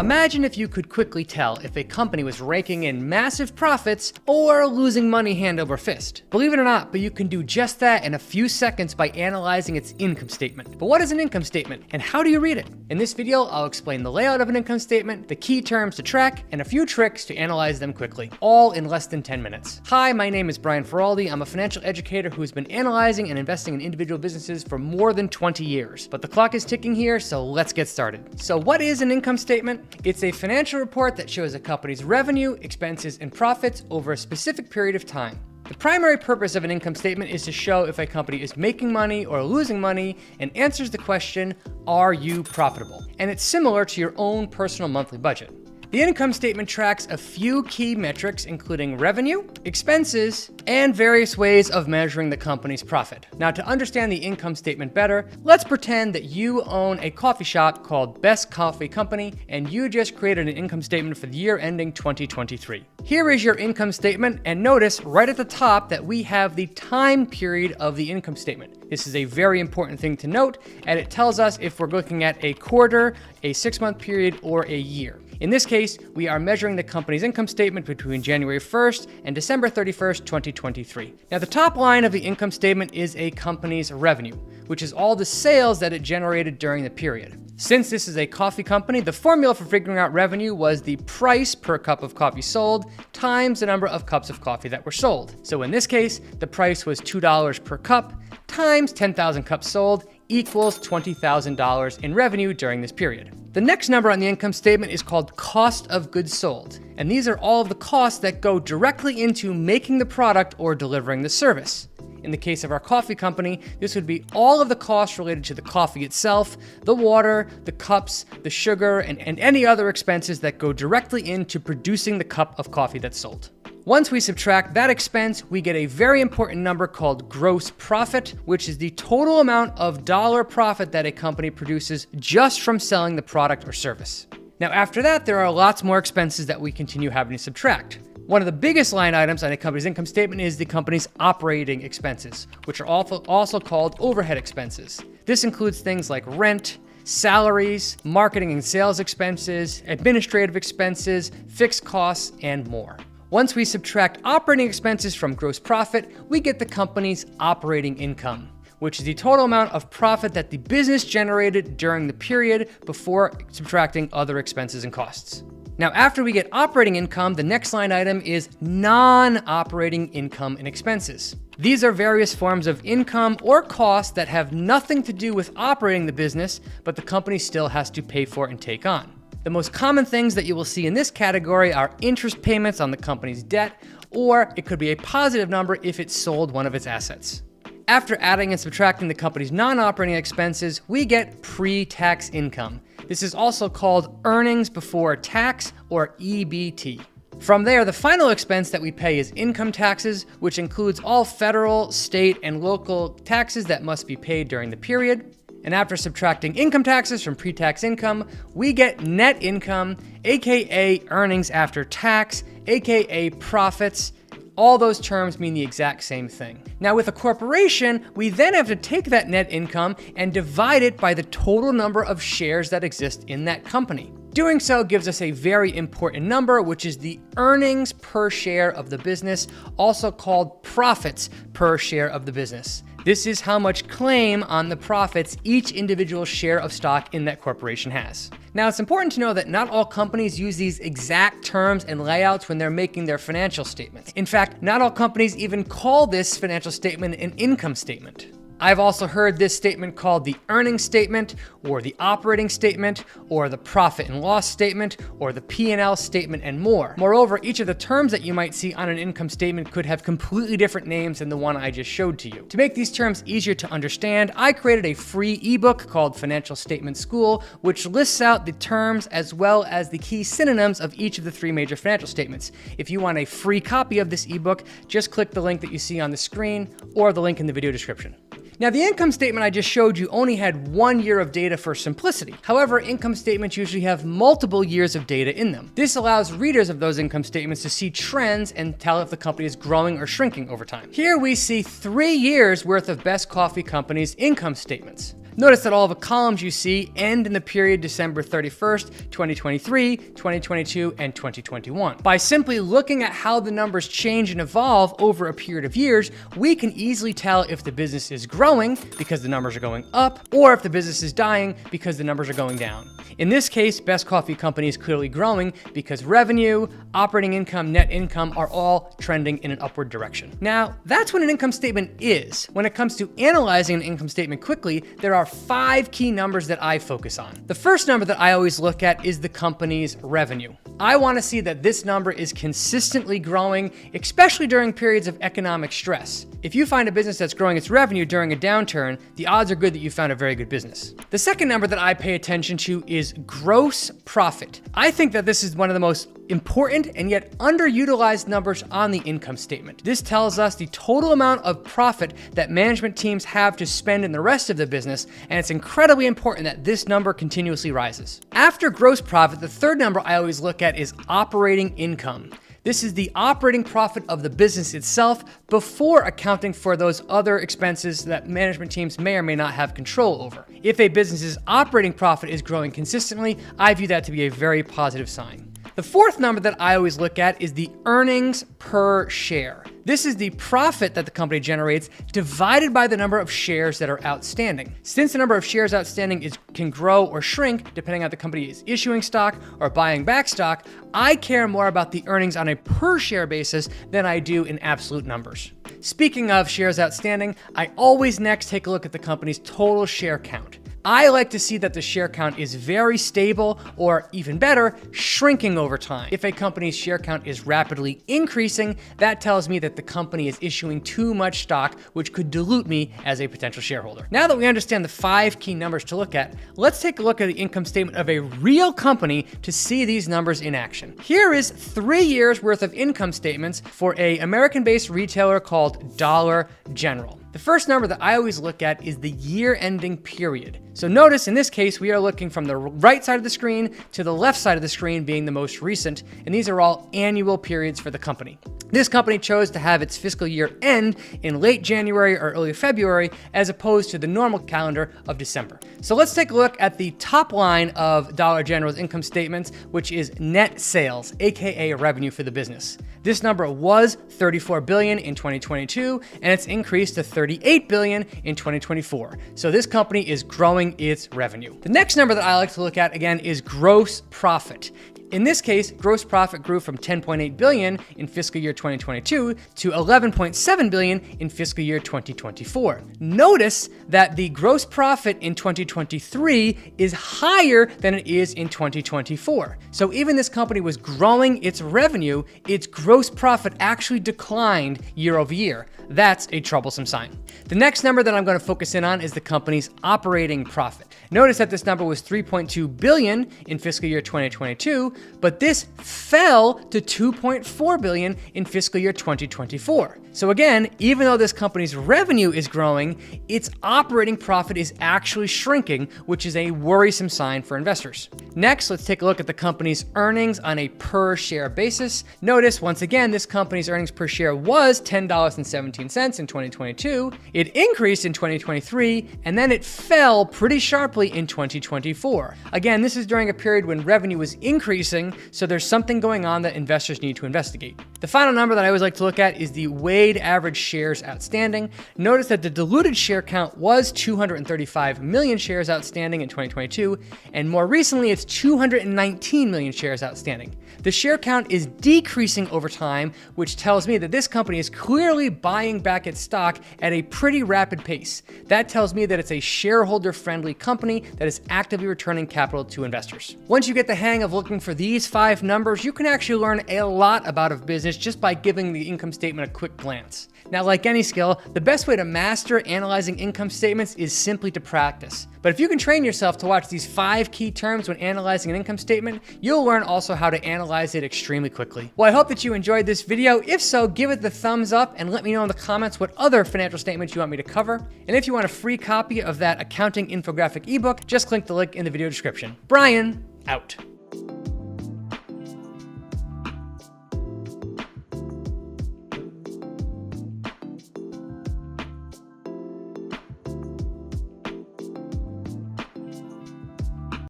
Imagine if you could quickly tell if a company was raking in massive profits or losing money hand over fist. Believe it or not, but you can do just that in a few seconds by analyzing its income statement. But what is an income statement and how do you read it? In this video, I'll explain the layout of an income statement, the key terms to track, and a few tricks to analyze them quickly, all in less than 10 minutes. Hi, my name is Brian Feraldi. I'm a financial educator who has been analyzing and investing in individual businesses for more than 20 years. But the clock is ticking here, so let's get started. So what is an income statement? It's a financial report that shows a company's revenue, expenses, and profits over a specific period of time. The primary purpose of an income statement is to show if a company is making money or losing money and answers the question, are you profitable? And it's similar to your own personal monthly budget. The income statement tracks a few key metrics, including revenue, expenses, and various ways of measuring the company's profit. Now, to understand the income statement better, let's pretend that you own a coffee shop called Best Coffee Company, and you just created an income statement for the year ending 2023. Here is your income statement, and notice right at the top that we have the time period of the income statement. This is a very important thing to note, and it tells us if we're looking at a quarter, a 6-month period, or a year. In this case, we are measuring the company's income statement between January 1st and December 31st, 2023. Now, the top line of the income statement is a company's revenue, which is all the sales that it generated during the period. Since this is a coffee company, the formula for figuring out revenue was the price per cup of coffee sold times the number of cups of coffee that were sold. So in this case, the price was $2 per cup times 10,000 cups sold equals $20,000 in revenue during this period. The next number on the income statement is called cost of goods sold, and these are all of the costs that go directly into making the product or delivering the service. In the case of our coffee company, this would be all of the costs related to the coffee itself, the water, the cups, the sugar, and any other expenses that go directly into producing the cup of coffee that's sold. Once we subtract that expense, we get a very important number called gross profit, which is the total amount of dollar profit that a company produces just from selling the product or service. Now, after that, there are lots more expenses that we continue having to subtract. One of the biggest line items on a company's income statement is the company's operating expenses, which are also called overhead expenses. This includes things like rent, salaries, marketing and sales expenses, administrative expenses, fixed costs, and more. Once we subtract operating expenses from gross profit, we get the company's operating income, which is the total amount of profit that the business generated during the period before subtracting other expenses and costs. Now, after we get operating income, the next line item is non-operating income and expenses. These are various forms of income or costs that have nothing to do with operating the business, but the company still has to pay for and take on. The most common things that you will see in this category are interest payments on the company's debt, or it could be a positive number if it sold one of its assets. After adding and subtracting the company's non-operating expenses, we get pre-tax income. This is also called earnings before tax, or EBT. From there, the final expense that we pay is income taxes, which includes all federal, state, and local taxes that must be paid during the period. And after subtracting income taxes from pre-tax income, we get net income, aka earnings after tax, aka profits. All those terms mean the exact same thing. Now, with a corporation, we then have to take that net income and divide it by the total number of shares that exist in that company. Doing so gives us a very important number, which is the earnings per share of the business, also called profits per share of the business. This is how much claim on the profits each individual share of stock in that corporation has. Now, it's important to know that not all companies use these exact terms and layouts when they're making their financial statements. In fact, not all companies even call this financial statement an income statement. I've also heard this statement called the earnings statement, or the operating statement, or the profit and loss statement, or the P&L statement, and more. Moreover, each of the terms that you might see on an income statement could have completely different names than the one I just showed to you. To make these terms easier to understand, I created a free ebook called Financial Statement School, which lists out the terms as well as the key synonyms of each of the 3 major financial statements. If you want a free copy of this ebook, just click the link that you see on the screen or the link in the video description. Now, the income statement I just showed you only had 1 year of data for simplicity. However, income statements usually have multiple years of data in them. This allows readers of those income statements to see trends and tell if the company is growing or shrinking over time. Here we see 3 years worth of Best Coffee Company's income statements. Notice that all the columns you see end in the period December 31st, 2023, 2022, and 2021. By simply looking at how the numbers change and evolve over a period of years, we can easily tell if the business is growing because the numbers are going up, or if the business is dying because the numbers are going down. In this case, Best Coffee Company is clearly growing because revenue, operating income, net income are all trending in an upward direction. Now, that's what an income statement is. When it comes to analyzing an income statement quickly, there are 5 key numbers that I focus on. The first number that I always look at is the company's revenue. I want to see that this number is consistently growing, especially during periods of economic stress. If you find a business that's growing its revenue during a downturn, the odds are good that you found a very good business. The second number that I pay attention to is gross profit. I think that this is one of the most important and yet underutilized numbers on the income statement. This tells us the total amount of profit that management teams have to spend in the rest of the business, and it's incredibly important that this number continuously rises. After gross profit, the third number I always look at is operating income. This is the operating profit of the business itself before accounting for those other expenses that management teams may or may not have control over. If a business's operating profit is growing consistently, I view that to be a very positive sign. The fourth number that I always look at is the earnings per share. This is the profit that the company generates divided by the number of shares that are outstanding. Since the number of shares outstanding can grow or shrink depending on if the company is issuing stock or buying back stock, I care more about the earnings on a per share basis than I do in absolute numbers. Speaking of shares outstanding, I always next take a look at the company's total share count. I like to see that the share count is very stable, or even better, shrinking over time. If a company's share count is rapidly increasing, that tells me that the company is issuing too much stock, which could dilute me as a potential shareholder. Now that we understand the 5 key numbers to look at, let's take a look at the income statement of a real company to see these numbers in action. Here is 3 years worth of income statements for an American-based retailer called Dollar General. The first number that I always look at is the year-ending period. So notice in this case, we are looking from the right side of the screen to the left side of the screen being the most recent, and these are all annual periods for the company. This company chose to have its fiscal year end in late January or early February, as opposed to the normal calendar of December. So let's take a look at the top line of Dollar General's income statements, which is net sales, aka revenue for the business. This number was $34 billion in 2022, and it's increased to $38 billion in 2024. So this company is growing its revenue. The next number that I like to look at again is gross profit. In this case, gross profit grew from $10.8 billion in fiscal year 2022 to $11.7 billion in fiscal year 2024. Notice that the gross profit in 2023 is higher than it is in 2024. So even this company was growing its revenue, its gross profit actually declined year over year. That's a troublesome sign. The next number that I'm going to focus in on is the company's operating profit. Notice that this number was $3.2 billion in fiscal year 2022, but this fell to $2.4 billion in fiscal year 2024. So again, even though this company's revenue is growing, its operating profit is actually shrinking, which is a worrisome sign for investors. Next, let's take a look at the company's earnings on a per share basis. Notice once again, this company's earnings per share was $10.17 in 2022. It increased in 2023, and then it fell pretty sharply in 2024. Again, this is during a period when revenue was increasing, so there's something going on that investors need to investigate. The final number that I always like to look at is the weighted average shares outstanding. Notice that the diluted share count was 235 million shares outstanding in 2022, and more recently it's 219 million shares outstanding. The share count is decreasing over time, which tells me that this company is clearly buying back its stock at a pretty rapid pace. That tells me that it's a shareholder-friendly company that is actively returning capital to investors. Once you get the hang of looking for these 5 numbers, you can actually learn a lot about a business just by giving the income statement a quick glance. Now, like any skill, the best way to master analyzing income statements is simply to practice. But if you can train yourself to watch these 5 key terms when analyzing an income statement, you'll learn also how to analyze it extremely quickly. Well, I hope that you enjoyed this video. If so, give it the thumbs up and let me know in the comments what other financial statements you want me to cover. And if you want a free copy of that accounting infographic ebook, just click the link in the video description. Brian, out.